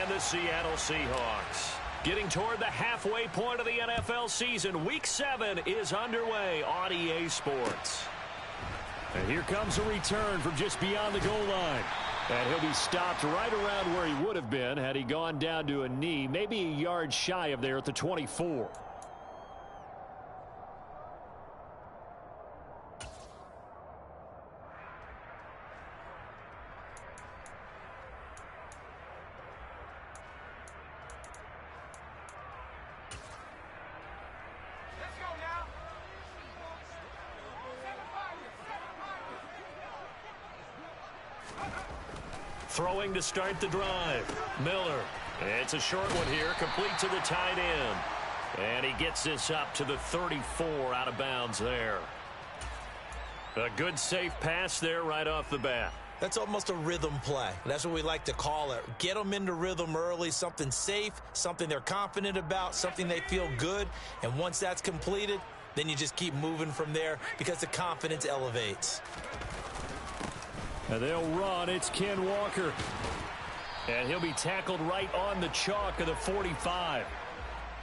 and the Seattle Seahawks. Getting toward the halfway point of the NFL season, Week 7 is underway on EA Sports. And here comes a return from just beyond the goal line. And he'll be stopped right around where he would have been had he gone down to a knee, maybe a yard shy of there at the 24. Throwing to start the drive. Miller. It's a short one here, complete to the tight end. And he gets this up to the 34, out of bounds there. A good safe pass there right off the bat. That's almost a rhythm play. That's what we like to call it. Get them into rhythm early, something safe, something they're confident about, something they feel good. And once that's completed, then you just keep moving from there because the confidence elevates. And they'll run. It's Ken Walker. And he'll be tackled right on the chalk of the 45.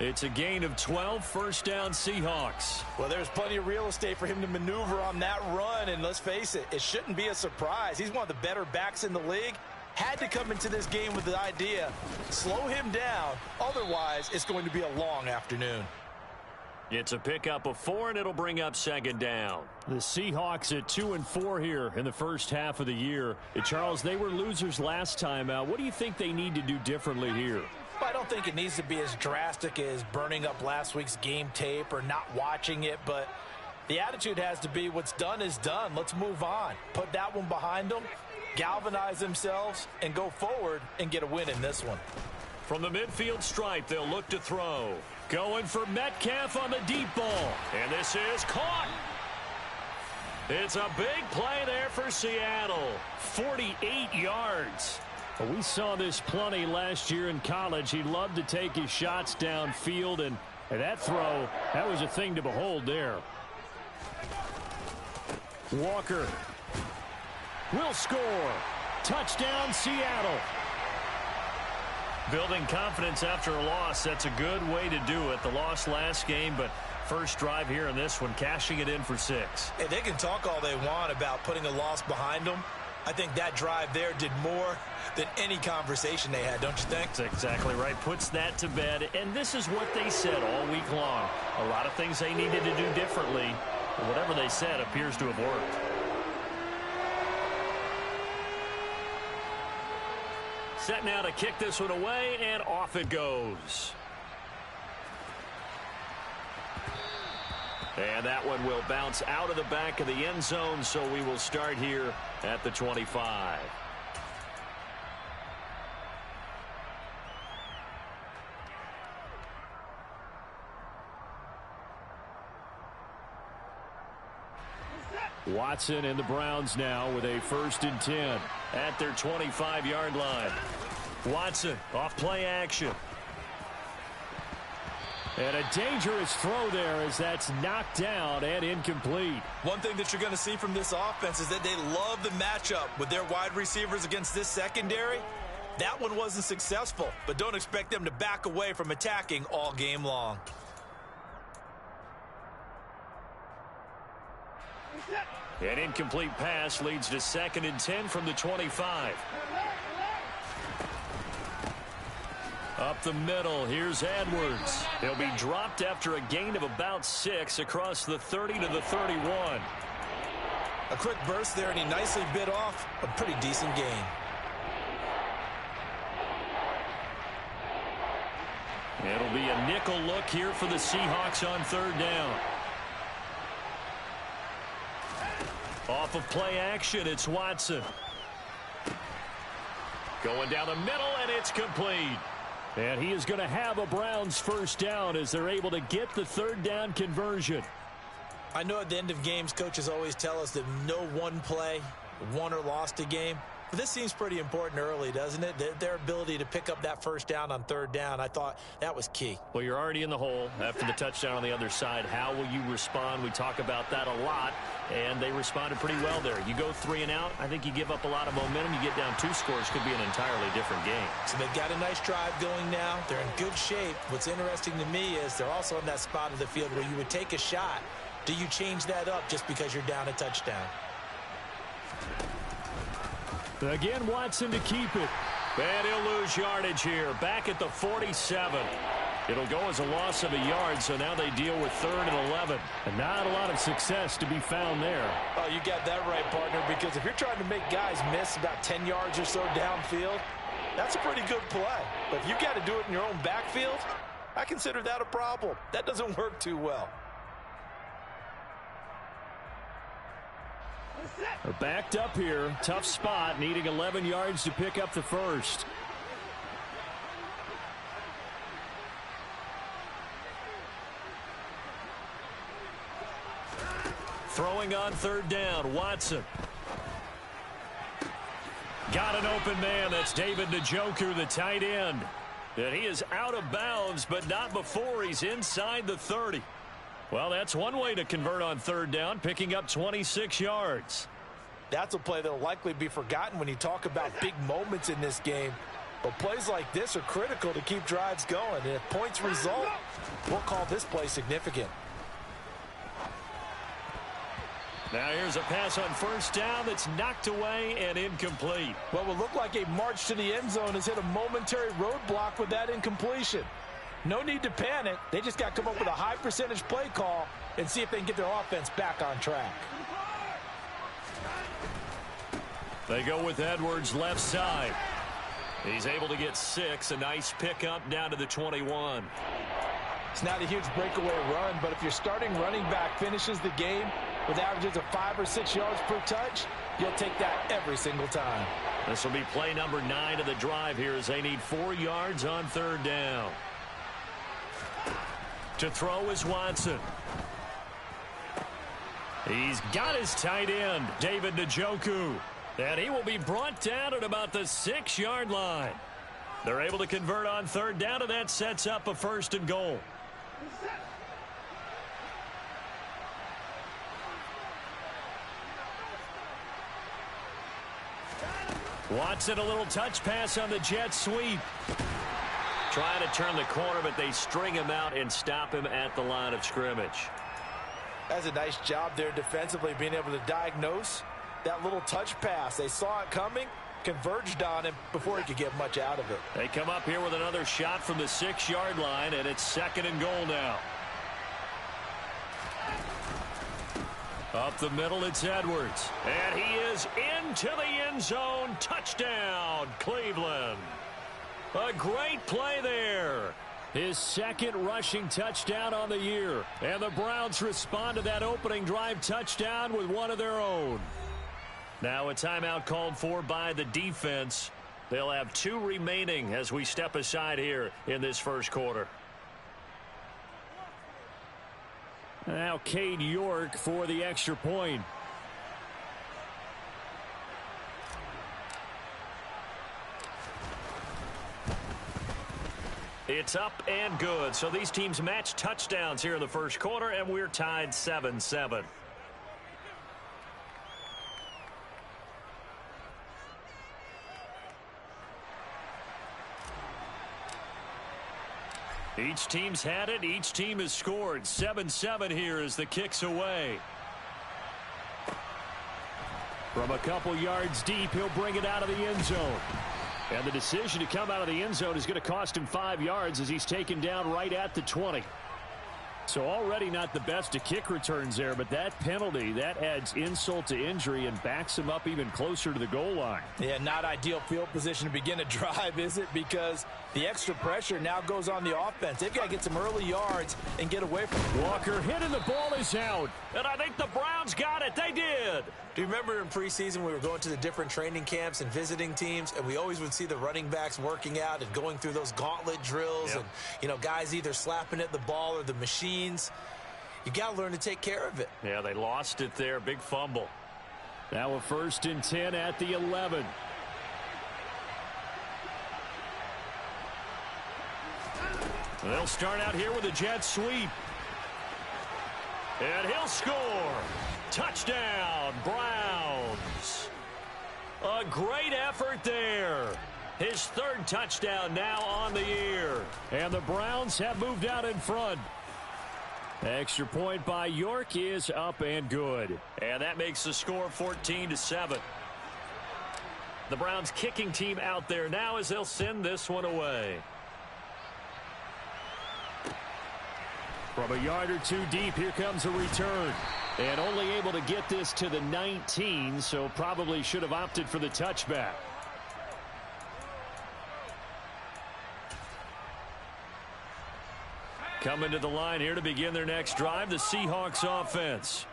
It's a gain of 12, first down Seahawks. Well, there's plenty of real estate for him to maneuver on that run, and let's face it, it shouldn't be a surprise. He's one of the better backs in the league. Had to come into this game with the idea, slow him down, otherwise it's going to be a long afternoon. It's a pickup of 4, and it'll bring up second down. The Seahawks at 2-4 here in the first half of the year. Charles, they were losers last time out. What do you think they need to do differently here? I don't think it needs to be as drastic as burning up last week's game tape or not watching it, but the attitude has to be what's done is done. Let's move on. Put that one behind them, galvanize themselves, and go forward and get a win in this one. From the midfield stripe, they'll look to throw. Going for Metcalf on the deep ball. And this is caught. It's a big play there for Seattle. 48 yards. Well, we saw this plenty last year in college. He loved to take his shots downfield, and that throw, that was a thing to behold there. Walker will score. Touchdown, Seattle. Building confidence after a loss, that's a good way to do it. The loss last game, but first drive here in this one, cashing it in for 6. Hey, they can talk all they want about putting a loss behind them. I think that drive there did more than any conversation they had, don't you think? That's exactly right. Puts that to bed, and this is what they said all week long. A lot of things they needed to do differently. Whatever they said appears to have worked. Set now to kick this one away, and off it goes. And that one will bounce out of the back of the end zone, so we will start here at the 25. Watson and the Browns now with a 1st and 10 at their 25-yard line. Watson off play action. And a dangerous throw there as that's knocked down and incomplete. One thing that you're going to see from this offense is that they love the matchup with their wide receivers against this secondary. That one wasn't successful, but don't expect them to back away from attacking all game long. An incomplete pass leads to 2nd and 10 from the 25. Up the middle, here's Edwards. He'll be dropped after a gain of about 6 across the 30 to the 31. A quick burst there, and he nicely bit off a pretty decent gain. It'll be a nickel look here for the Seahawks on 3rd down. Off of play action, it's Watson. Going down the middle, and it's complete. And he is going to have a Browns 1st down as they're able to get the 3rd down conversion. I know at the end of games, coaches always tell us that no one play won or lost a game. This seems pretty important early, doesn't it? Their ability to pick up that first down on third down, I thought that was key. Well, you're already in the hole after the touchdown on the other side. How will you respond? We talk about that a lot, and they responded pretty well there. You go 3 and out, I think you give up a lot of momentum. You get down 2 scores, could be an entirely different game. So they've got a nice drive going now. They're in good shape. What's interesting to me is they're also in that spot of the field where you would take a shot. Do you change that up just because you're down a touchdown? Again, Watson to keep it. And he'll lose yardage here. Back at the 47. It'll go as a loss of a yard, so now they deal with 3rd and 11. And not a lot of success to be found there. Oh, you got that right, partner, because if you're trying to make guys miss about 10 yards or so downfield, that's a pretty good play. But if you got to do it in your own backfield, I consider that a problem. That doesn't work too well. They're backed up here. Tough spot, needing 11 yards to pick up the first. Throwing on 3rd down, Watson. Got an open man. That's David Njoku, the tight end. And he is out of bounds, but not before he's inside the 30. Well, that's one way to convert on 3rd down, picking up 26 yards. That's a play that will likely be forgotten when you talk about big moments in this game. But plays like this are critical to keep drives going. And if points result, we'll call this play significant. Now here's a pass on 1st down that's knocked away and incomplete. What will look like a march to the end zone has hit a momentary roadblock with that incompletion. No need to panic. They just got to come up with a high percentage play call and see if they can get their offense back on track. They go with Edwards left side. He's able to get 6. A nice pickup down to the 21. It's not a huge breakaway run, but if your starting running back finishes the game with averages of 5 or 6 yards per touch, you'll take that every single time. This will be play number 9 of the drive here as they need 4 yards on 3rd down. To throw is Watson. He's got his tight end, David Njoku. And he will be brought down at about the 6-yard line. They're able to convert on 3rd down, and that sets up a 1st and goal. Watson, a little touch pass on the jet sweep. Trying to turn the corner, but they string him out and stop him at the line of scrimmage. That's a nice job there defensively, being able to diagnose that little touch pass. They saw it coming, converged on him before he could get much out of it. They come up here with another shot from the 6-yard line, and it's 2nd and goal now. Up the middle, it's Edwards. And he is into the end zone. Touchdown, Cleveland. A great play there. His 2nd rushing touchdown on the year. And the Browns respond to that opening drive touchdown with one of their own. Now a timeout called for by the defense. They'll have 2 remaining as we step aside here in this 1st quarter. Now Cade York for the extra point. It's up and good. So these teams match touchdowns here in the 1st quarter, and we're tied 7-7. Each team's had it. Each team has scored. 7-7 here as the kick's away. From a couple yards deep, he'll bring it out of the end zone. And the decision to come out of the end zone is going to cost him 5 yards as he's taken down right at the 20. So already not the best of kick returns there, but that penalty, that adds insult to injury and backs him up even closer to the goal line. Yeah, not ideal field position to begin a drive, is it? Because the extra pressure now goes on the offense. They've got to get some early yards and get away from it. Walker hit and the ball is out. And I think the Browns got it. They did. Do you remember in preseason we were going to the different training camps and visiting teams, and we always would see the running backs working out and going through those gauntlet drills, Yep. and, you know, guys either slapping at the ball or the machines. You got to learn to take care of it. Yeah, they lost it there. Big fumble. Now a 1st and 10 at the 11. They'll start out here with a jet sweep. And he'll score. Touchdown, Browns. A great effort there. His third touchdown now on the year. And the Browns have moved out in front. Extra point by York is up and good. And that makes the score 14-7. The Browns kicking team out there now as they'll send this one away. From a yard or two deep, here comes a return. And only able to get this to the 19, so probably should have opted for the touchback. Coming to the line here to begin their next drive, the Seahawks offense.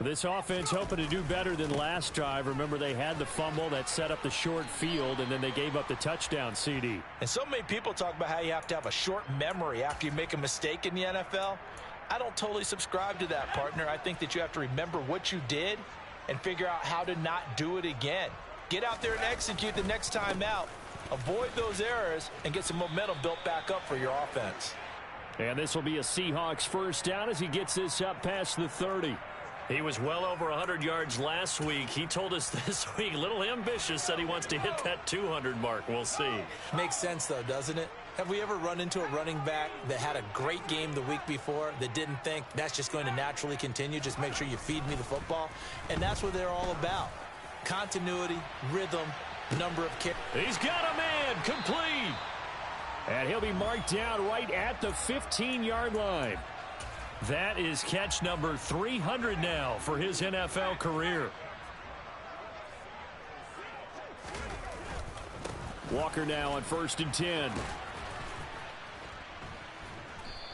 This offense hoping to do better than last drive. Remember, they had the fumble that set up the short field, and then they gave up the touchdown CD. And so many people talk about how you have to have a short memory after you make a mistake in the NFL. I don't totally subscribe to that, partner. I think that you have to remember what you did and figure out how to not do it again. Get out there and execute the next time out. Avoid those errors and get some momentum built back up for your offense. And this will be a Seahawks first down as he gets this up past the 30. He was well over 100 yards last week. He told us this week, a little ambitious, said he wants to hit that 200 mark. We'll see. Makes sense, though, doesn't it? Have we ever run into a running back that had a great game the week before that didn't think that's just going to naturally continue? Just make sure you feed me the football. And that's what they're all about. Continuity, rhythm, number of carries. He's got a man, complete. And he'll be marked down right at the 15-yard line. That is catch number 300 now for his NFL career. Walker now on 1st and 10.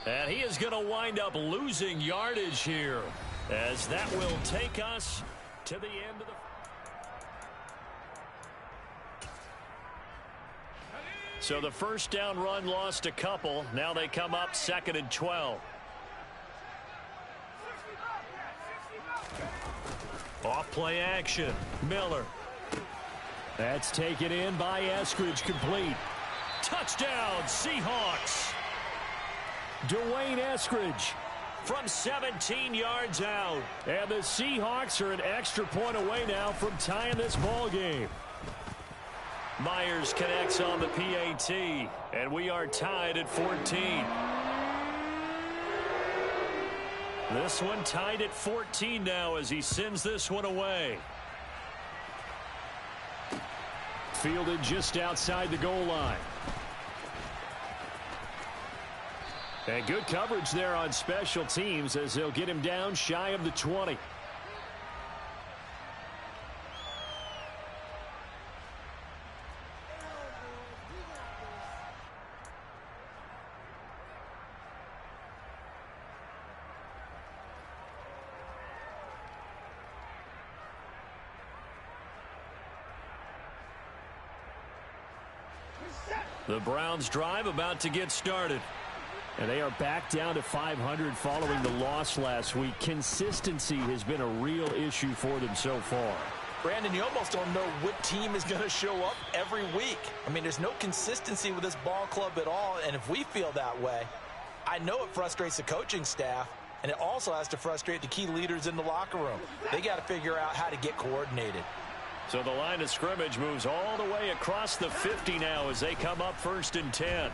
And he is going to wind up losing yardage here, as that will take us to the end of the... So the first down run lost a couple. Now they come up 2nd and 12. Off play action. Miller. That's taken in by Eskridge, complete. Touchdown, Seahawks. Dwayne Eskridge from 17 yards out. And the Seahawks are an extra point away now from tying this ball game. Myers connects on the PAT, and we are tied at 14. This one tied at 14 now as he sends this one away. Fielded just outside the goal line. And good coverage there on special teams as they'll get him down shy of the 20. The Browns drive about to get started. And they are back down to 500 following the loss last week. Consistency has been a real issue for them so far. Brandon, you almost don't know what team is going to show up every week. I mean, there's no consistency with this ball club at all. And if we feel that way, I know it frustrates the coaching staff. And it also has to frustrate the key leaders in the locker room. They got to figure out how to get coordinated. So the line of scrimmage moves all the way across the 50 now as they come up 1st and 10.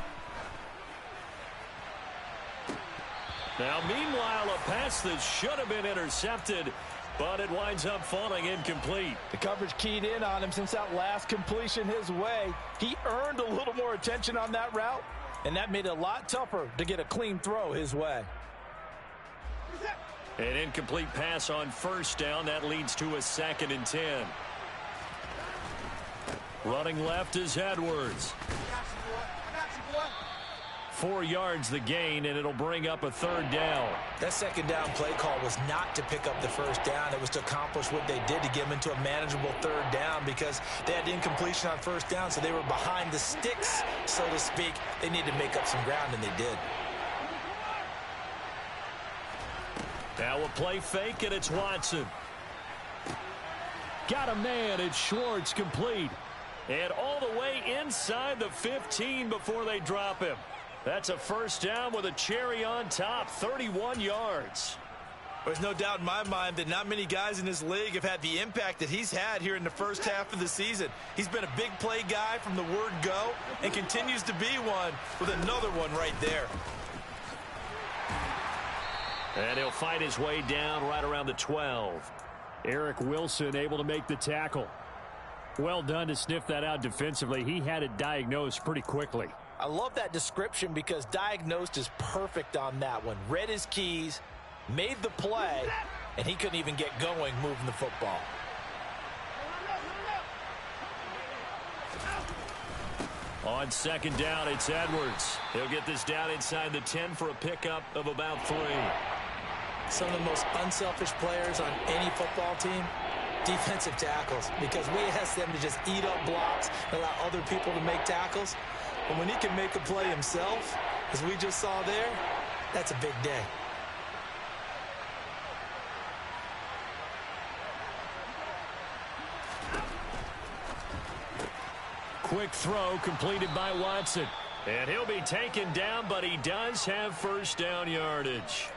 Now, meanwhile, a pass that should have been intercepted, but it winds up falling incomplete. The coverage keyed in on him since that last completion his way. He earned a little more attention on that route, and that made it a lot tougher to get a clean throw his way. An incomplete pass on 1st down. That leads to a 2nd and 10. Running left is Edwards. 4 yards the gain, and it'll bring up a 3rd down. That 2nd down play call was not to pick up the 1st down. It was to accomplish what they did to get them into a manageable 3rd down because they had incompletion on 1st down, so they were behind the sticks, so to speak. They needed to make up some ground, and they did. Now a play fake, and it's Watson. Got a man. It's Schwartz, complete. And all the way inside the 15 before they drop him. That's a first down with a cherry on top, 31 yards. There's no doubt in my mind that not many guys in this league have had the impact that he's had here in the first half of the season. He's been a big play guy from the word go and continues to be one with another one right there. And he'll fight his way down right around the 12. Eric Wilson able to make the tackle. Well done to sniff that out defensively. He had it diagnosed pretty quickly. I love that description because diagnosed is perfect on that one. Read his keys, made the play, and he couldn't even get going moving the football. On second down, it's Edwards. He'll get this down inside the 10 for a pickup of about 3. Some of the most unselfish players on any football team, defensive tackles, because we ask them to just eat up blocks and allow other people to make tackles. But when he can make a play himself, as we just saw there, that's a big day. Quick throw completed by Watson. And he'll be taken down, but he does have first down yardage.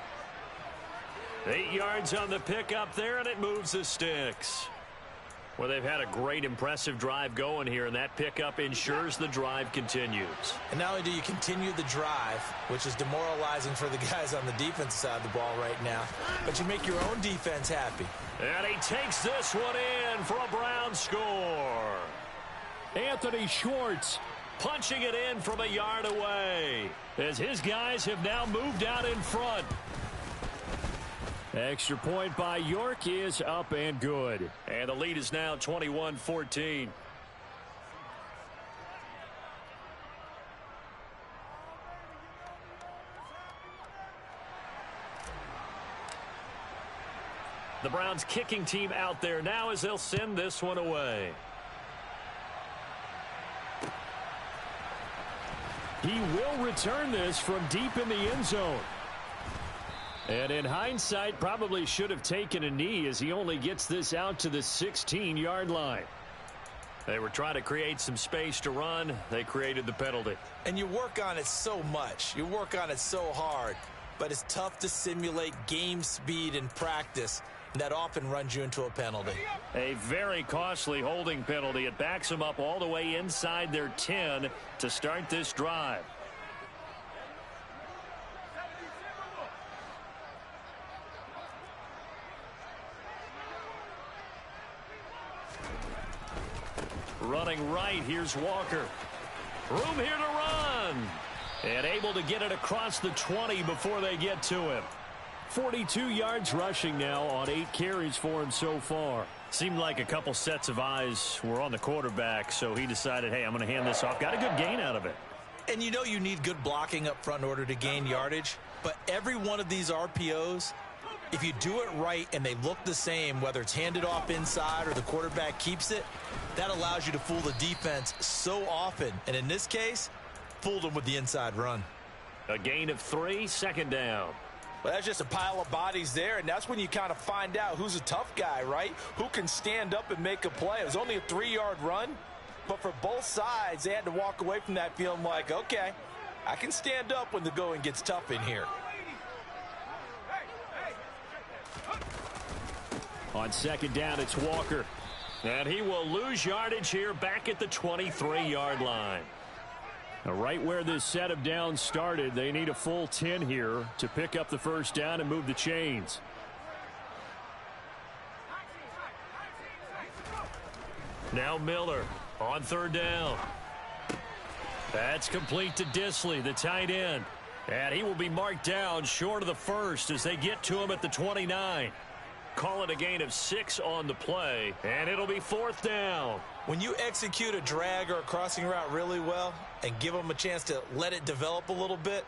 8 yards on the pickup there, and it moves the sticks. Well, they've had a great, impressive drive going here, and that pickup ensures the drive continues. And not only do you continue the drive, which is demoralizing for the guys on the defense side of the ball right now, but you make your own defense happy. And he takes this one in for a Brown score. Anthony Schwartz Punching it in from a yard away. as his guys have now moved out in front. Extra point by York is up and good. And the lead is now 21-14. The Browns kicking team out there now as they'll send this one away. He will return this from deep in the end zone. And in hindsight, probably should have taken a knee as he only gets this out to the 16-yard line. They were trying to create some space to run. They created the penalty. And you work on it so much. You work on it so hard. But it's tough to simulate game speed in practice. And that often runs you into a penalty. A very costly holding penalty. It backs them up all the way inside their 10 to start this drive. Running right, here's Walker. Room here to run. And able to get it across the 20 before they get to him. 42 yards rushing now on 8 carries for him so far. Seemed like a couple sets of eyes were on the quarterback, so he decided, hey, I'm going to hand this off. Got a good gain out of it. And you know you need good blocking up front in order to gain yardage. But every one of these RPOs, if you do it right and they look the same, whether it's handed off inside or the quarterback keeps it, that allows you to fool the defense so often. And in this case, fooled them with the inside run. A gain of 3, second down. Well, that's just a pile of bodies there, and that's when you kind of find out who's a tough guy, right? Who can stand up and make a play. It was only a 3-yard run, but for both sides, they had to walk away from that feeling like, okay, I can stand up when the going gets tough in here. On second down, it's Walker. And he will lose yardage here back at the 23-yard line. Now, right where this set of downs started, they need a full 10 here to pick up the first down and move the chains. Now Miller on third down. That's complete to Disley, the tight end. And he will be marked down short of the first as they get to him at the 29. Call it a gain of 6 on the play, and it'll be fourth down. When you execute a drag or a crossing route really well and give them a chance to let it develop a little bit,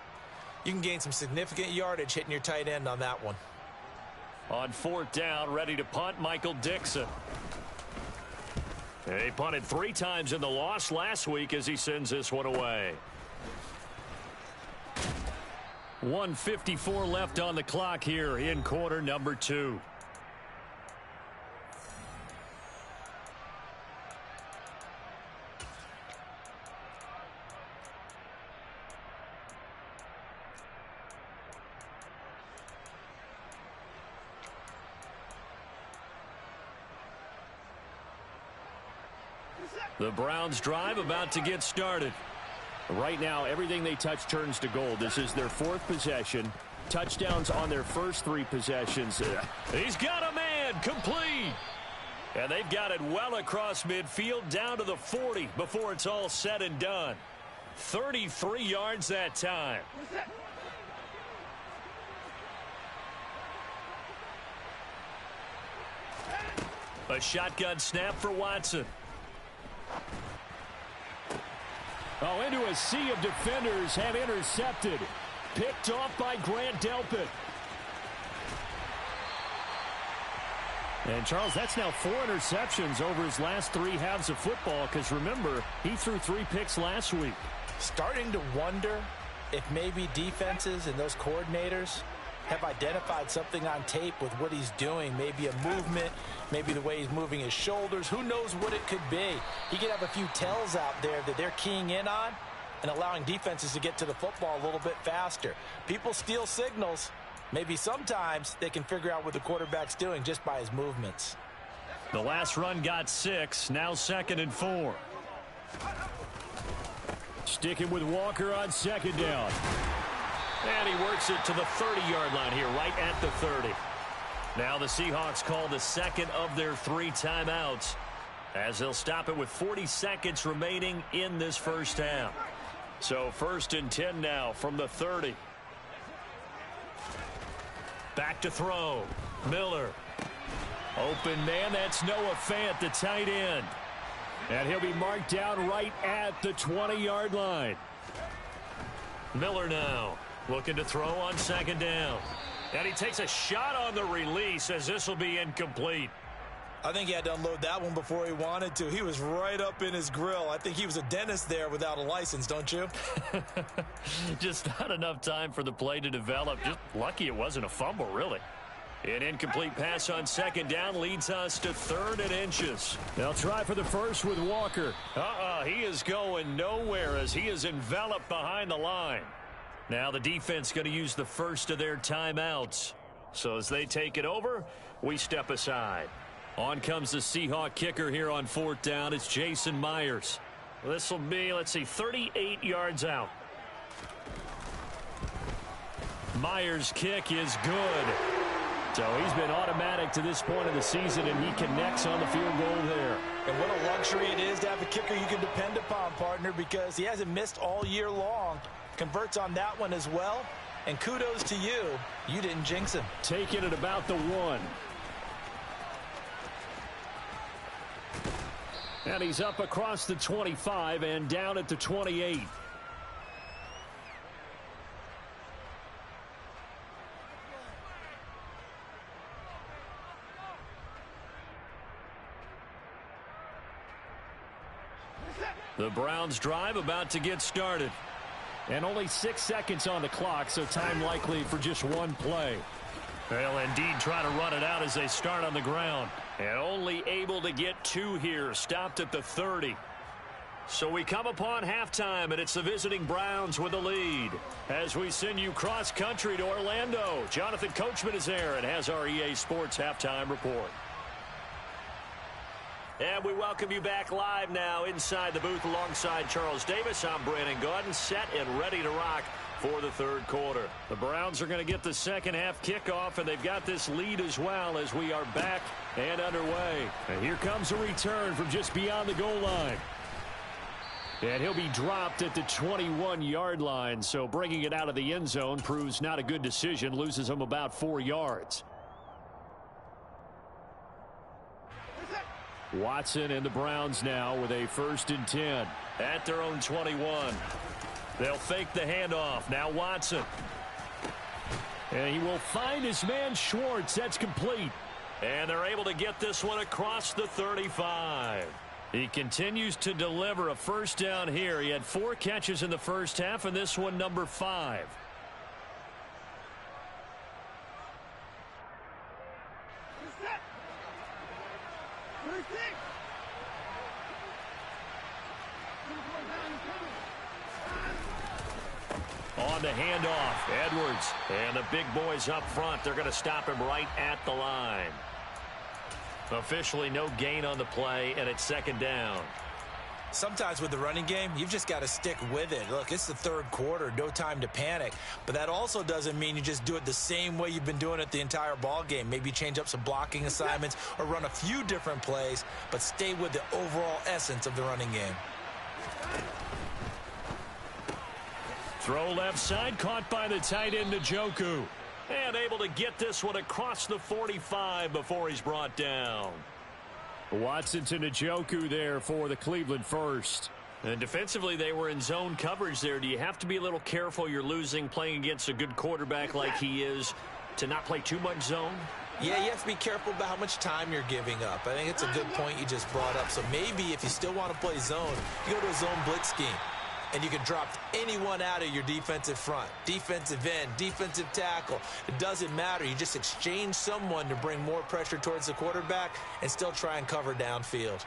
you can gain some significant yardage hitting your tight end on that one. On fourth down, ready to punt, Michael Dixon. He punted 3 times in the loss last week as he sends this one away. 1:54 left on the clock here in quarter number 2. The Browns drive about to get started. Right now, everything they touch turns to gold. This is their 4th possession. Touchdowns on their first 3 possessions. He's got a man, complete. And they've got it well across midfield down to the 40 before it's all said and done. 33 yards that time. A shotgun snap for Watson. Oh, into a sea of defenders and intercepted. Picked off by Grant Delpit. And, Charles, that's now 4 interceptions over his last 3 halves of football because, remember, he threw 3 picks last week. Starting to wonder if maybe defenses and those coordinators have identified something on tape with what he's doing. Maybe a movement, maybe the way he's moving his shoulders. Who knows what it could be? He could have a few tells out there that they're keying in on and allowing defenses to get to the football a little bit faster. People steal signals. Maybe sometimes they can figure out what the quarterback's doing just by his movements. The last run got 6. Now 2nd and 4. Sticking with Walker on 2nd down. And he works it to the 30-yard line here, right at the 30. Now the Seahawks call the 2nd of their 3 timeouts as they'll stop it with 40 seconds remaining in this first half. So 1st and 10 now from the 30. Back to throw. Miller. Open man, that's Noah Fant, the tight end. And he'll be marked down right at the 20-yard line. Miller now looking to throw on 2nd down. And he takes a shot on the release as this will be incomplete. I think he had to unload that one before he wanted to. He was right up in his grill. I think he was a dentist there without a license, don't you? Just not enough time for the play to develop. Just lucky it wasn't a fumble, really. An incomplete pass on 2nd down leads us to 3rd and inches. They'll try for the first with Walker. He is going nowhere as he is enveloped behind the line. Now the defense going to use the first of their timeouts. So as they take it over, we step aside. On comes the Seahawk kicker here on 4th down. It's Jason Myers. This will be, 38 yards out. Myers' kick is good. So he's been automatic to this point of the season, and he connects on the field goal there. And what a luxury it is to have a kicker you can depend upon, partner, because he hasn't missed all year long. Converts on that one as well. And kudos to you. You didn't jinx him. Taking it about the 1. And he's up across the 25 and down at the 28. The Browns drive about to get started. And only 6 seconds on the clock, so time likely for just 1 play. They'll indeed try to run it out as they start on the ground. And only able to get 2 here, stopped at the 30. So we come upon halftime, and it's the visiting Browns with the lead. As we send you cross-country to Orlando, Jonathan Coachman is there and has our EA Sports halftime report. And we welcome you back live now inside the booth alongside Charles Davis. I'm Brandon Gaudin, set and ready to rock for the 3rd quarter. The Browns are going to get the 2nd half kickoff, and they've got this lead as well as we are back and underway. And here comes a return from just beyond the goal line. And he'll be dropped at the 21-yard line, so bringing it out of the end zone proves not a good decision, loses him about 4 yards. Watson and the Browns now with a 1st and 10. At their own 21. They'll fake the handoff. Now Watson. And he will find his man Schwartz. That's complete. And they're able to get this one across the 35. He continues to deliver a 1st down here. He had 4 catches in the first half, and this one number 5. On the handoff, Edwards. And the big boys up front, they're going to stop him right at the line. Officially no gain on the play, and it's 2nd down. Sometimes with the running game, you've just got to stick with it. Look, it's the third quarter, no time to panic. But that also doesn't mean you just do it the same way you've been doing it the entire ball game. Maybe change up some blocking assignments or run a few different plays, but stay with the overall essence of the running game. Throw left side, caught by the tight end, Njoku. And able to get this one across the 45 before he's brought down. Watson to Njoku there for the Cleveland first. And defensively, they were in zone coverage there. Do you have to be a little careful? You're losing playing against a good quarterback like he is to not play too much zone? Yeah, you have to be careful about how much time you're giving up. I think it's a good point you just brought up. So maybe if you still want to play zone, you go to a zone blitz scheme. And you can drop anyone out of your defensive front, defensive end, defensive tackle. It doesn't matter. You just exchange someone to bring more pressure towards the quarterback and still try and cover downfield.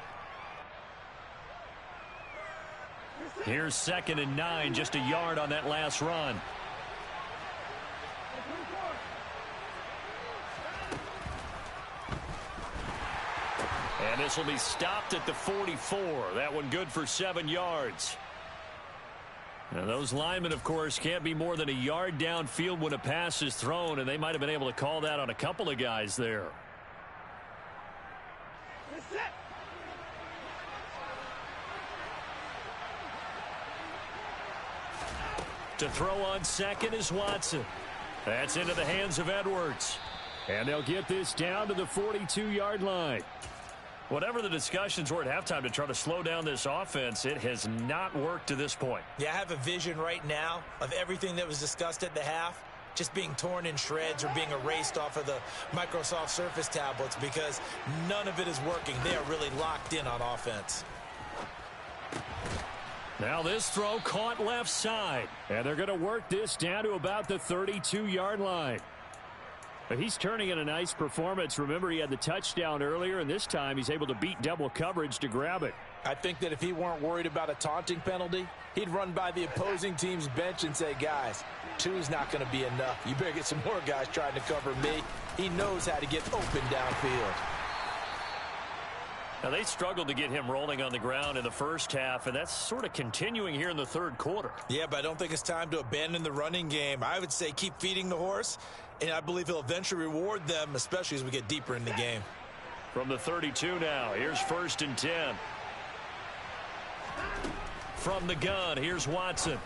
Here's 2nd and 9, just a yard on that last run. And this will be stopped at the 44. That one good for 7 yards. And those linemen, of course, can't be more than a yard downfield when a pass is thrown, and they might have been able to call that on a couple of guys there. To throw on second is Watson. That's into the hands of Edwards. And they'll get this down to the 42-yard line. Whatever the discussions were at halftime to try to slow down this offense, it has not worked to this point. Yeah, I have a vision right now of everything that was discussed at the half just being torn in shreds or being erased off of the Microsoft Surface tablets because none of it is working. They are really locked in on offense. Now this throw caught left side, and they're going to work this down to about the 32-yard line. But he's turning in a nice performance. Remember, he had the touchdown earlier, and this time he's able to beat double coverage to grab it. I think that if he weren't worried about a taunting penalty, he'd run by the opposing team's bench and say, guys, 2's not going to be enough. You better get some more guys trying to cover me. He knows how to get open downfield. Now, they struggled to get him rolling on the ground in the first half, and that's sort of continuing here in the third quarter. Yeah, but I don't think it's time to abandon the running game. I would say keep feeding the horse, and I believe he'll eventually reward them, especially as we get deeper in the game. From the 32 now, here's 1st and 10. From the gun, here's Watson.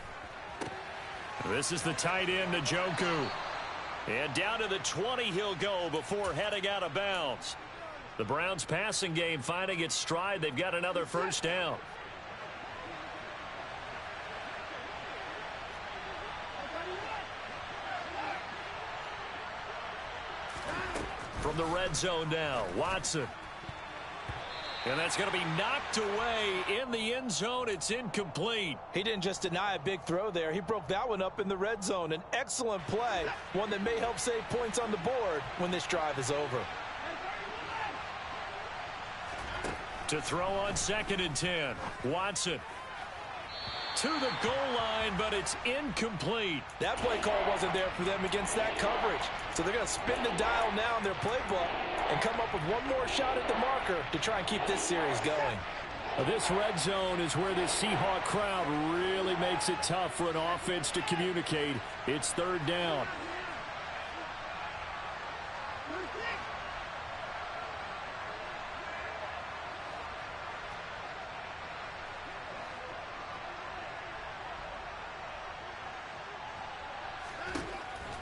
This is the tight end, Njoku. And down to the 20 he'll go before heading out of bounds. The Browns passing game finding its stride. They've got another first down. From the red zone now, Watson. And that's going to be knocked away in the end zone. It's incomplete. He didn't just deny a big throw there. He broke that one up in the red zone. An excellent play, one that may help save points on the board when this drive is over. To throw on 2nd and 10, Watson. To the goal line, but it's incomplete. That play call wasn't there for them against that coverage. So they're going to spin the dial now in their playbook and come up with one more shot at the marker to try and keep this series going. This red zone is where the Seahawk crowd really makes it tough for an offense to communicate. It's 3rd down.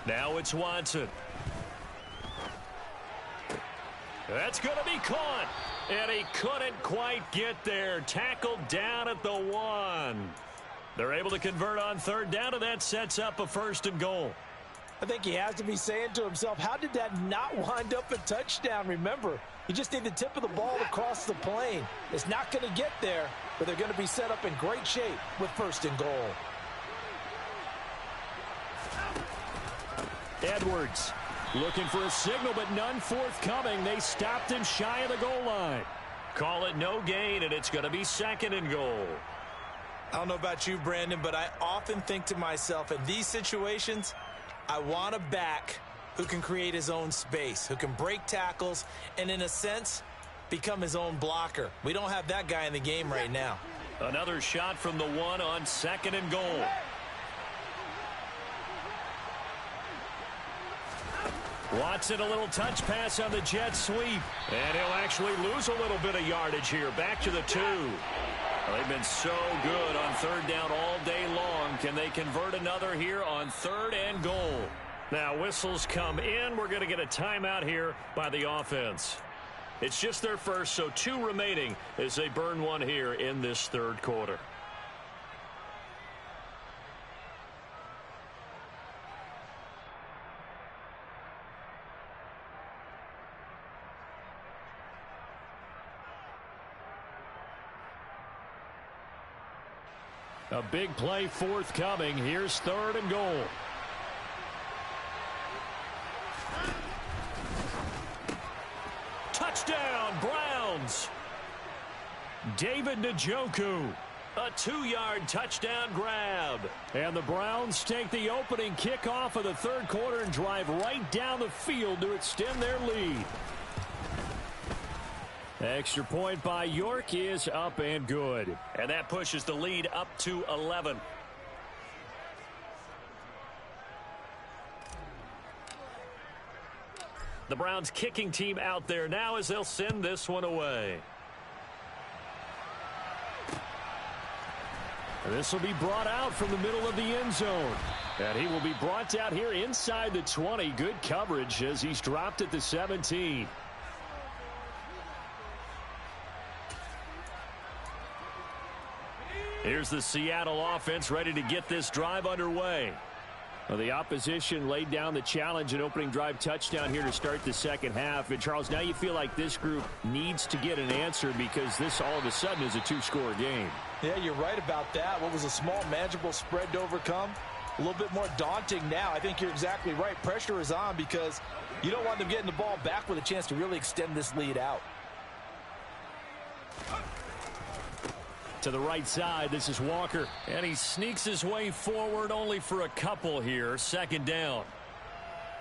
Now it's Watson. That's going to be caught. And he couldn't quite get there. Tackled down at the 1. They're able to convert on 3rd down, and that sets up a 1st and goal. I think he has to be saying to himself, how did that not wind up a touchdown? Remember, you just need the tip of the ball across the plane. It's not going to get there, but they're going to be set up in great shape with 1st and goal. Edwards looking for a signal, but none forthcoming. They stopped him shy of the goal line. Call it no gain, and it's going to be 2nd and goal. I don't know about you, Brandon, but I often think to myself, in these situations, I want a back who can create his own space, who can break tackles, and in a sense, become his own blocker. We don't have that guy in the game right now. Another shot from the 1 on 2nd and goal. Watson, a little touch pass on the jet sweep. And he'll actually lose a little bit of yardage here. Back to the 2. Well, they've been so good on 3rd down all day long. Can they convert another here on 3rd and goal? Now, whistles come in. We're going to get a timeout here by the offense. It's just their first, so 2 remaining as they burn one here in this 3rd quarter. A big play forthcoming. Here's 3rd and goal. Touchdown, Browns. David Njoku. A 2-yard touchdown grab. And the Browns take the opening kickoff of the 3rd quarter and drive right down the field to extend their lead. Extra point by York is up and good. And that pushes the lead up to 11. The Browns kicking team out there now as they'll send this one away. And this will be brought out from the middle of the end zone. And he will be brought out here inside the 20. Good coverage as he's dropped at the 17. Here's the Seattle offense ready to get this drive underway. Well, the opposition laid down the challenge and opening drive touchdown here to start the 2nd half. And, Charles, now you feel like this group needs to get an answer because this all of a sudden is a 2-score game. Yeah, you're right about that. What was a small, manageable spread to overcome? A little bit more daunting now. I think you're exactly right. Pressure is on because you don't want them getting the ball back with a chance to really extend this lead out. To the right side, this is Walker. And he sneaks his way forward only for a couple here. 2nd down.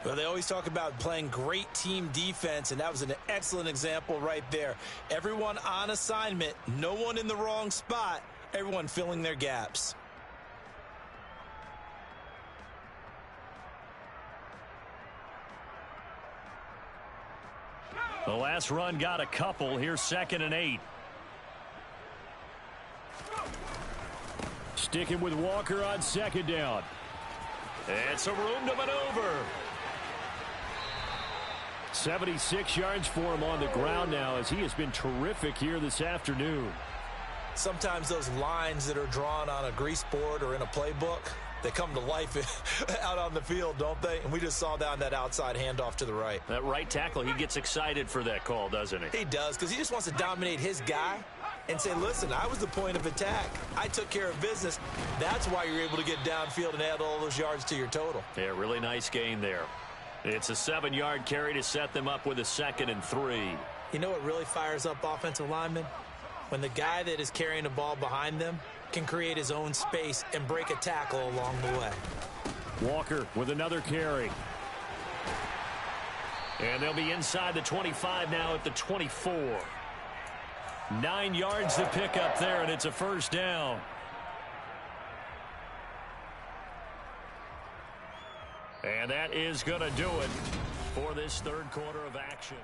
Well, they always talk about playing great team defense, and that was an excellent example right there. Everyone on assignment, no one in the wrong spot, everyone filling their gaps. The last run got a couple. Here's 2nd and 8. Sticking with Walker on 2nd down. It's a room to maneuver. 76 yards for him on the ground now as he has been terrific here this afternoon. Sometimes those lines that are drawn on a grease board or in a playbook, they come to life out on the field, don't they? And we just saw down that outside handoff to the right. That right tackle, he gets excited for that call, doesn't he? He does, because he just wants to dominate his guy and say, listen, I was the point of attack. I took care of business. That's why you're able to get downfield and add all those yards to your total. Yeah, really nice gain there. It's a 7-yard carry to set them up with a 2nd and 3. You know what really fires up offensive linemen? When the guy that is carrying the ball behind them can create his own space and break a tackle along the way. Walker with another carry. And they'll be inside the 25 now at the 24. 9 yards to pick up there, and it's a 1st down. And that is going to do it for this 3rd quarter of action.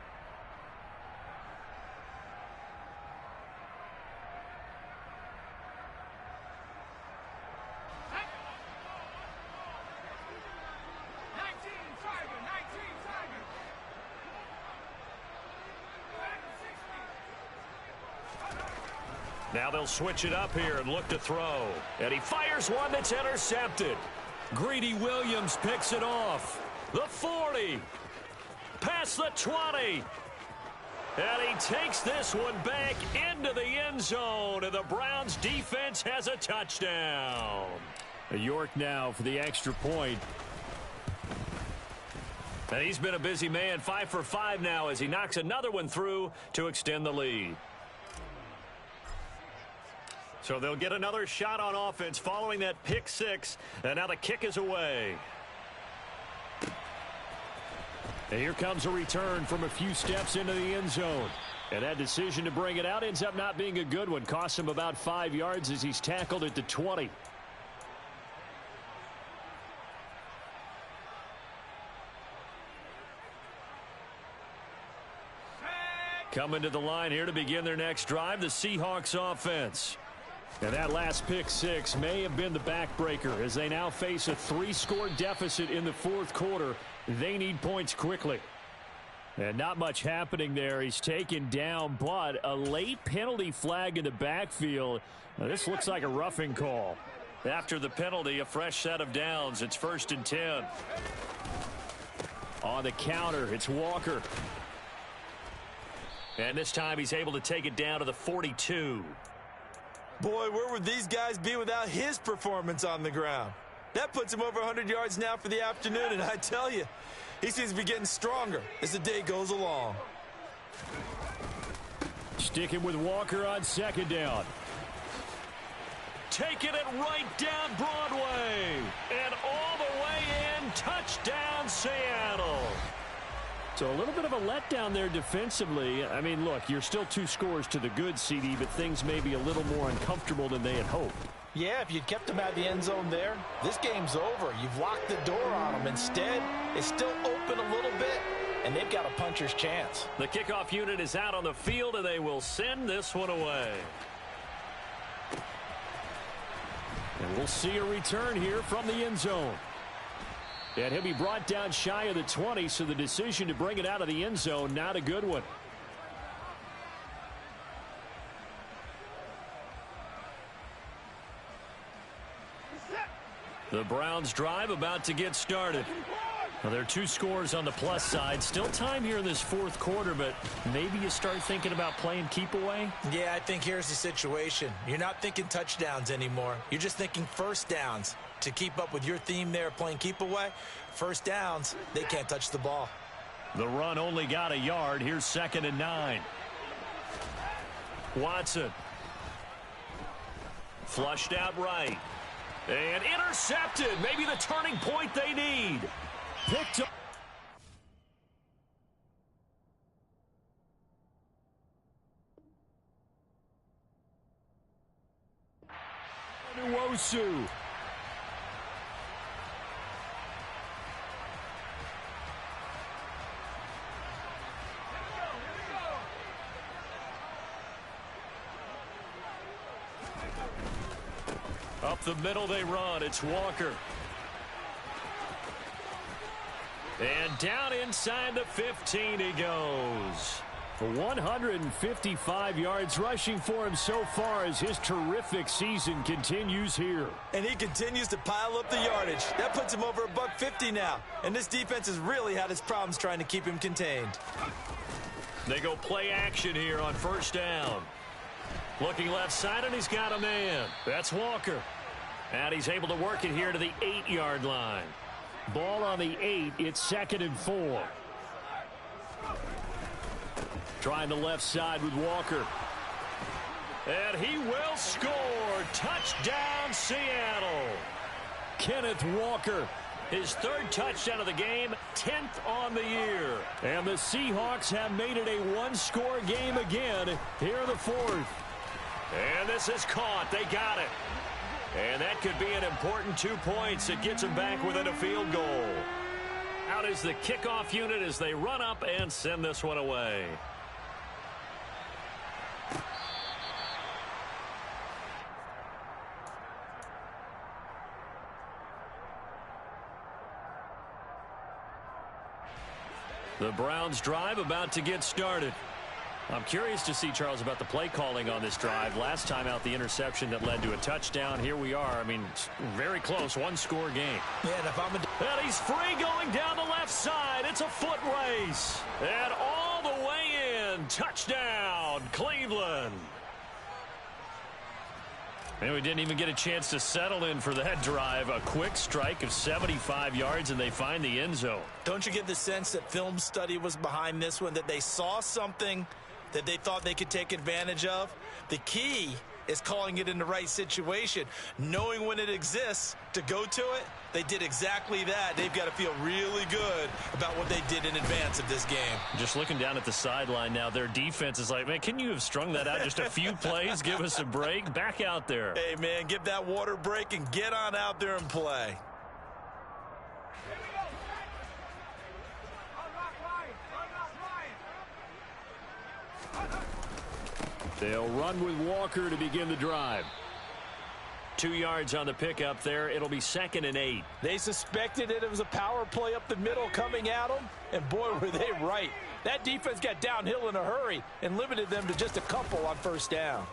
Now they'll switch it up here and look to throw. And he fires one that's intercepted. Greedy Williams picks it off. The 40. Past the 20. And he takes this one back into the end zone. And the Browns defense has a touchdown. York now for the extra point. And he's been a busy man. 5 for 5 now as he knocks another one through to extend the lead. So they'll get another shot on offense following that pick 6. And now the kick is away. And here comes a return from a few steps into the end zone. And that decision to bring it out ends up not being a good one. Costs him about 5 yards as he's tackled at the 20. Coming to the line here to begin their next drive, the Seahawks offense. And that last pick six may have been the backbreaker as they now face a 3-score deficit in the fourth quarter. They need points quickly. And not much happening there. He's taken down, but a late penalty flag in the backfield. Now, this looks like a roughing call. After the penalty, a fresh set of downs. It's 1st and 10. On the counter, it's Walker. And this time he's able to take it down to the 42. Boy, where would these guys be without his performance on the ground? That puts him over 100 yards now for the afternoon, and I tell you, he seems to be getting stronger as the day goes along. Sticking with Walker on 2nd down. Taking it right down Broadway. And all the way in. Touchdown, Seattle. So a little bit of a letdown there defensively. I mean, look, you're still 2 scores to the good, CD, but things may be a little more uncomfortable than they had hoped. Yeah, if you'd kept them out of the end zone there, this game's over. You've locked the door on them. Instead, it's still open a little bit, and they've got a puncher's chance. The kickoff unit is out on the field, and they will send this one away. And we'll see a return here from the end zone. And he'll be brought down shy of the 20, so the decision to bring it out of the end zone, not a good one. The Browns drive about to get started. Well, there are 2 scores on the plus side. Still time here in this fourth quarter, but maybe you start thinking about playing keep away? Yeah, I think here's the situation. You're not thinking touchdowns anymore. You're just thinking first downs. To keep up with your theme there, playing keep away, first downs, they can't touch the ball. The run only got a yard. Here's 2nd and 9. Watson. Flushed out right. And intercepted. Maybe the turning point they need. Picked up. Nwosu. Up the middle they run. It's Walker. And down inside the 15 he goes. For 155 yards rushing for him so far as his terrific season continues here. And he continues to pile up the yardage. That puts him over $150 now. And this defense has really had its problems trying to keep him contained. They go play action here on 1st down. Looking left side, and he's got a man. That's Walker. And he's able to work it here to the 8-yard line. Ball on the 8. It's 2nd and 4. Trying the left side with Walker. And he will score. Touchdown, Seattle. Kenneth Walker. His 3rd touchdown of the game, 10th on the year. And the Seahawks have made it a 1-score game again here in the 4th. And this is caught. They got it. And that could be an important 2 points. It gets them back within a field goal. Out is the kickoff unit as they run up and send this one away. The Browns drive about to get started. I'm curious to see, Charles, about the play calling on this drive. Last time out, the interception that led to a touchdown. Here we are. I mean, very close, 1-score game. Yeah, and if I'm and he's free going down the left side. It's a foot race. And all the way in. Touchdown, Cleveland. And we didn't even get a chance to settle in for that drive. A quick strike of 75 yards, and they find the end zone. Don't you get the sense that film study was behind this one, that they saw something that they thought they could take advantage of? The key is calling it in the right situation. Knowing when it exists to go to it, they did exactly that. They've got to feel really good about what they did in advance of this game. Just looking down at the sideline now, their defense is like, man, can you have strung that out just a few plays? Give us a break. Back out there. Hey, man, give that water break and get on out there and play. They'll run with Walker to begin the drive. 2 yards on the pickup there. It'll be 2nd and 8. They suspected it was a power play up the middle coming at them, and boy, were they right. That defense got downhill in a hurry and limited them to just a couple on first down.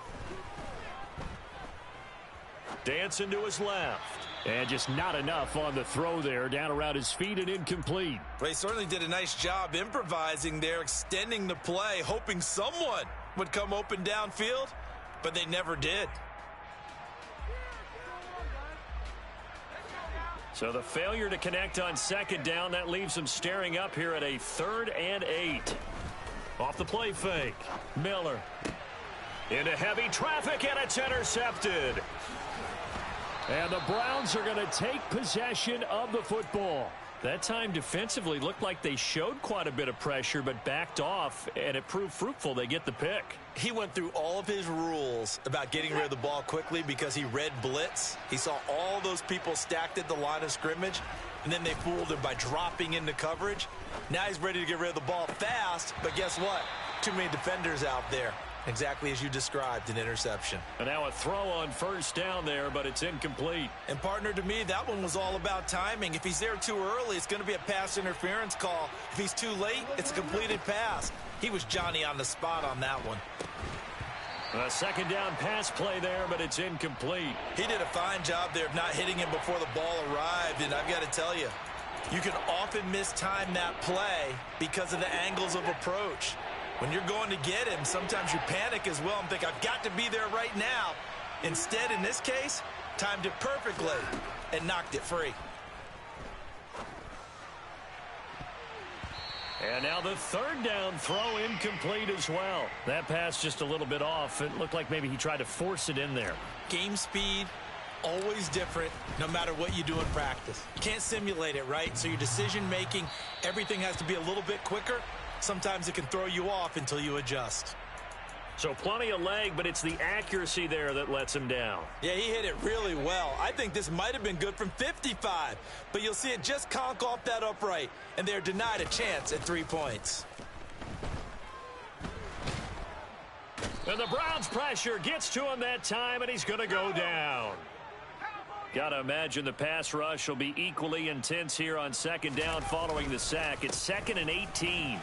Dancing to his left. And just not enough on the throw there. Down around his feet and incomplete. They certainly did a nice job improvising there, extending the play, hoping someone would come open downfield, but they never did. So the failure to connect on 2nd down, that leaves them staring up here at a 3rd and 8. Off the play fake. Miller. Into heavy traffic, and it's intercepted. And the Browns are going to take possession of the football. That time defensively looked like they showed quite a bit of pressure but backed off, and it proved fruitful. They get the pick. He went through all of his rules about getting rid of the ball quickly because he read blitz. He saw all those people stacked at the line of scrimmage, and then they fooled him by dropping into coverage. Now he's ready to get rid of the ball fast, but guess what? Too many defenders out there. Exactly as you described, an interception. And now a throw on first down there, but it's incomplete. And partner, to me, that one was all about timing. If he's there too early, it's going to be a pass interference call. If he's too late, it's a completed pass. He was Johnny on the spot on that one. A 2nd down pass play there, but it's incomplete. He did a fine job there of not hitting him before the ball arrived, and I've got to tell you, you can often mistime that play because of the angles of approach. When you're going to get him, sometimes you panic as well and think, I've got to be there right now. Instead, in this case, timed it perfectly and knocked it free. And now the 3rd down throw incomplete as well. That pass just a little bit off. It looked like maybe he tried to force it in there. Game speed, always different, no matter what you do in practice. You can't simulate it, right? So your decision-making, everything has to be a little bit quicker. Sometimes it can throw you off until you adjust. So plenty of leg, but it's the accuracy there that lets him down. Yeah, he hit it really well. I think this might have been good from 55, but you'll see it just conk off that upright, and they're denied a chance at 3 points. And the Browns pressure gets to him that time, and he's going to go down. Got to imagine the pass rush will be equally intense here on 2nd down following the sack. It's 2nd and 18.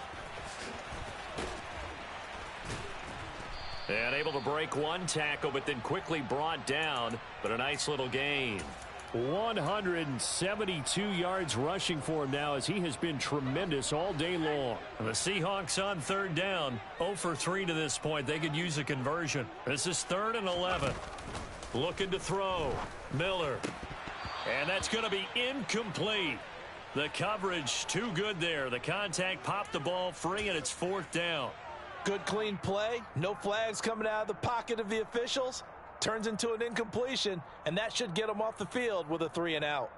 And able to break one tackle, but then quickly brought down. But a nice little gain. 172 yards rushing for him now, as he has been tremendous all day long. And the Seahawks on 3rd down, 0 for 3 to this point. They could use a conversion. This is 3rd and 11. Looking to throw. Miller. And that's going to be incomplete. The coverage too good there. The contact popped the ball free, and it's 4th down. Good, clean play. No flags coming out of the pocket of the officials. Turns into an incompletion, and that should get them off the field with a 3 and out.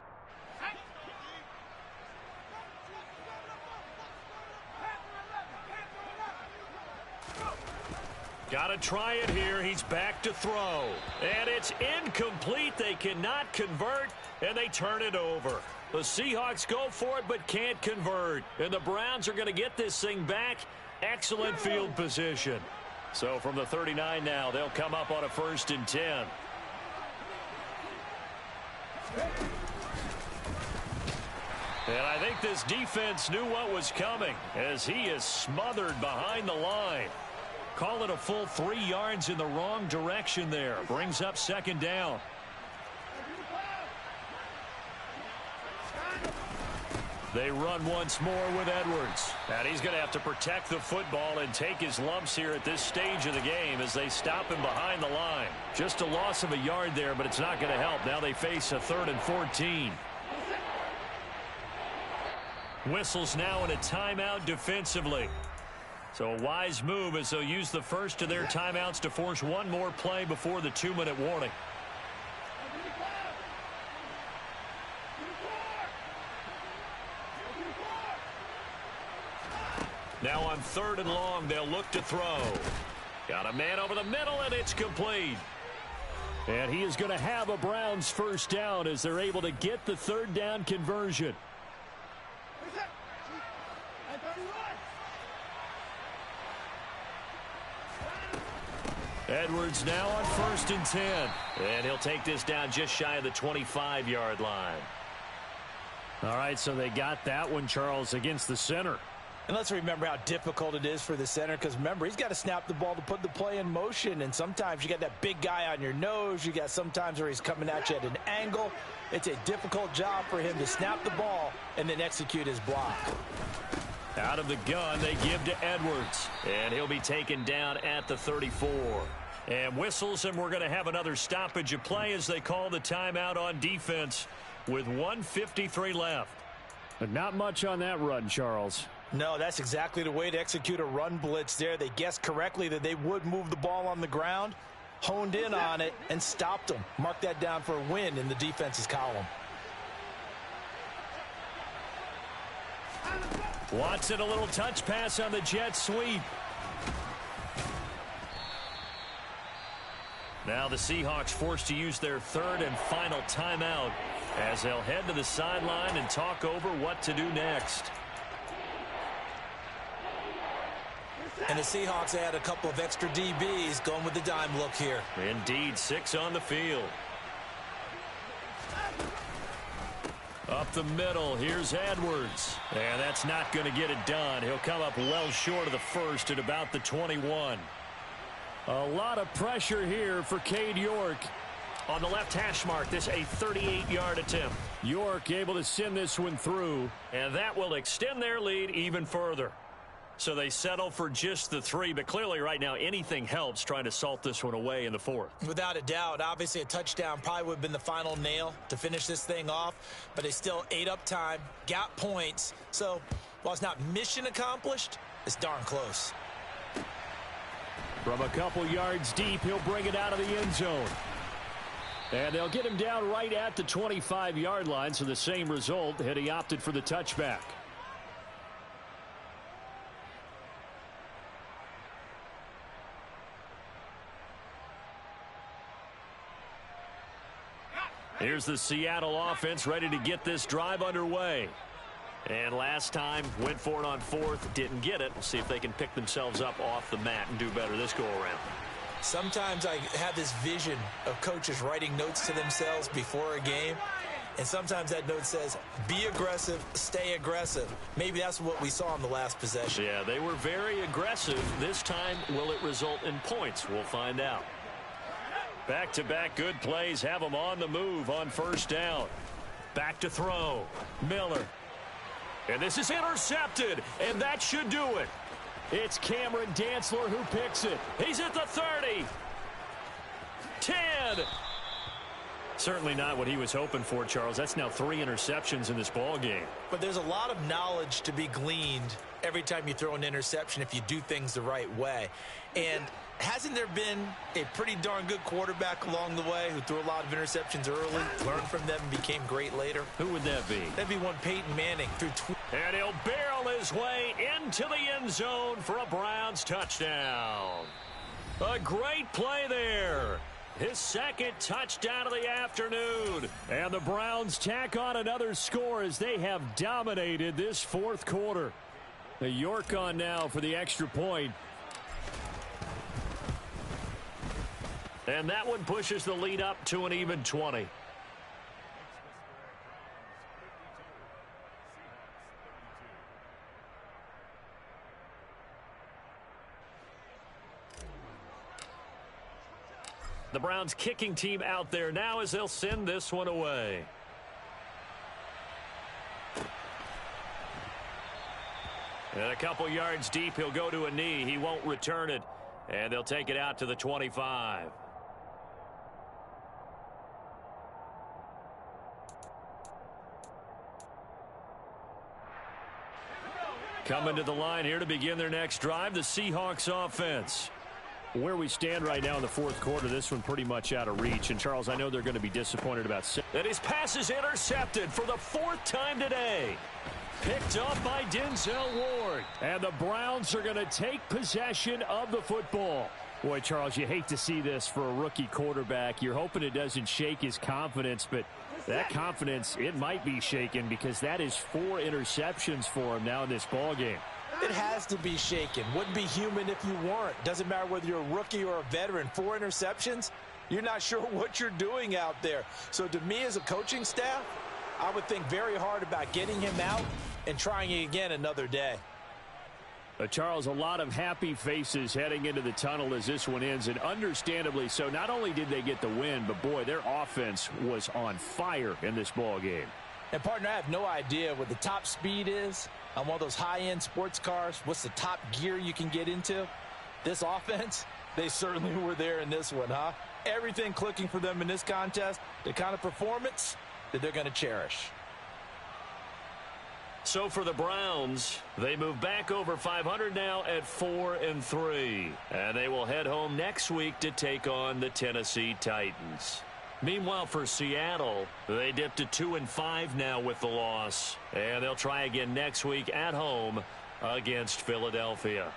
Got to try it here. He's back to throw. And it's incomplete. They cannot convert, and they turn it over. The Seahawks go for it but can't convert. And the Browns are going to get this thing back. Excellent field position. So from the 39 now, they'll come up on a 1st and 10. And I think this defense knew what was coming, as he is smothered behind the line. Call it a full 3 yards in the wrong direction there. Brings up 2nd down. They run once more with Edwards. And he's going to have to protect the football and take his lumps here at this stage of the game as they stop him behind the line. Just a loss of a yard there, but it's not going to help. Now they face a 3rd and 14. Whistles now in a timeout defensively. So a wise move as they'll use the first of their timeouts to force one more play before the 2-minute warning. Now on 3rd and long, they'll look to throw. Got a man over the middle, and it's complete. And he is going to have a Browns first down as they're able to get the 3rd down conversion. Edwards now on 1st and 10. And he'll take this down just shy of the 25-yard line. All right, so they got that one, Charles, against the center. And let's remember how difficult it is for the center, because remember, he's got to snap the ball to put the play in motion, and sometimes you got that big guy on your nose. You got sometimes where he's coming at you at an angle. It's a difficult job for him to snap the ball and then execute his block. Out of the gun, they give to Edwards, and he'll be taken down at the 34. And whistles, and we're going to have another stoppage of play as they call the timeout on defense with 1:53 left. But not much on that run, Charles. No, that's exactly the way to execute a run blitz there. They guessed correctly that they would move the ball on the ground, honed in on it, and stopped them. Mark that down for a win in the defense's column. Watson, a little touch pass on the jet sweep. Now the Seahawks forced to use their 3rd and final timeout as they'll head to the sideline and talk over what to do next. And the Seahawks add a couple of extra DBs going with the dime look here. Indeed, 6 on the field. Up the middle, here's Edwards. And that's not going to get it done. He'll come up well short of the first at about the 21. A lot of pressure here for Cade York. On the left hash mark, this a 38-yard attempt. York able to send this one through. And that will extend their lead even further. So they settle for just the 3, but clearly right now anything helps trying to salt this one away in the 4th. Without a doubt, obviously a touchdown probably would have been the final nail to finish this thing off, but they still ate up time, got points. So while it's not mission accomplished, it's darn close. From a couple yards deep, he'll bring it out of the end zone. And they'll get him down right at the 25-yard line, so the same result had he opted for the touchback. Here's the Seattle offense ready to get this drive underway. And last time, went for it on 4th, didn't get it. We'll see if they can pick themselves up off the mat and do better this go-around. Sometimes I have this vision of coaches writing notes to themselves before a game, and sometimes that note says, be aggressive, stay aggressive. Maybe that's what we saw in the last possession. Yeah, they were very aggressive. This time, will it result in points? We'll find out. Back-to-back good plays have them on the move on 1st down. Back to throw. Miller. And this is intercepted, and that should do it. It's Cameron Dantzler who picks it. He's at the 30. 10. Certainly not what he was hoping for, Charles. That's now 3 interceptions in this ball game. But there's a lot of knowledge to be gleaned every time you throw an interception if you do things the right way. And hasn't there been a pretty darn good quarterback along the way who threw a lot of interceptions early, learned from them, and became great later? Who would that be? That'd be one Peyton Manning. And he'll barrel his way into the end zone for a Browns touchdown. A great play there. His 2nd touchdown of the afternoon. And the Browns tack on another score as they have dominated this 4th quarter. The York on now for the extra point. And that one pushes the lead up to an even 20. The Browns kicking team out there now as they'll send this one away. And a couple yards deep, he'll go to a knee. He won't return it. And they'll take it out to the 25. Coming to the line here to begin their next drive, the Seahawks offense. Where we stand right now in the fourth quarter, this one pretty much out of reach. And, Charles, I know they're going to be disappointed about that. His pass is intercepted for the fourth time today. Picked up by Denzel Ward. And the Browns are going to take possession of the football. Boy, Charles, you hate to see this for a rookie quarterback. You're hoping it doesn't shake his confidence, but that confidence, it might be shaken because that is 4 interceptions for him now in this ballgame. It has to be shaken. Wouldn't be human if you weren't. Doesn't matter whether you're a rookie or a veteran. 4 interceptions, you're not sure what you're doing out there. So to me as a coaching staff, I would think very hard about getting him out and trying it again another day. Charles, a lot of happy faces heading into the tunnel as this one ends, and understandably so. Not only did they get the win, but, boy, their offense was on fire in this ball game. And, partner, I have no idea what the top speed is on one of those high-end sports cars. What's the top gear you can get into? This offense, they certainly were there in this one, huh? Everything clicking for them in this contest, the kind of performance that they're going to cherish. So for the Browns, they move back over 500 now at 4-3. And they will head home next week to take on the Tennessee Titans. Meanwhile, for Seattle, they dipped to 2-5 now with the loss. And they'll try again next week at home against Philadelphia.